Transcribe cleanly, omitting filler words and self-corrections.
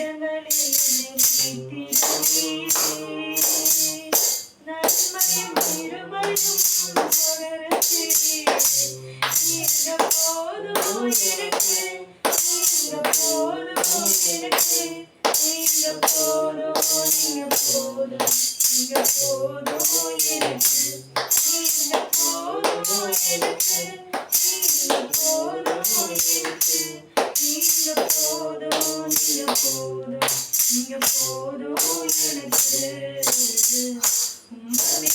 இடங்களில் நன்மையும் இருமையும் தொடர நீங்க போதும் எனக்கு நீங்க போதும் எனக்கு நீங்க போதும் நீங்க போதும் நீங்க போதும் எனக்கு நீங்க போதும் எனக்கு நீங்க போதும் எனக்கு நீங்க போதும் நீங்க போதும் நீங்க போதும் எனக்கு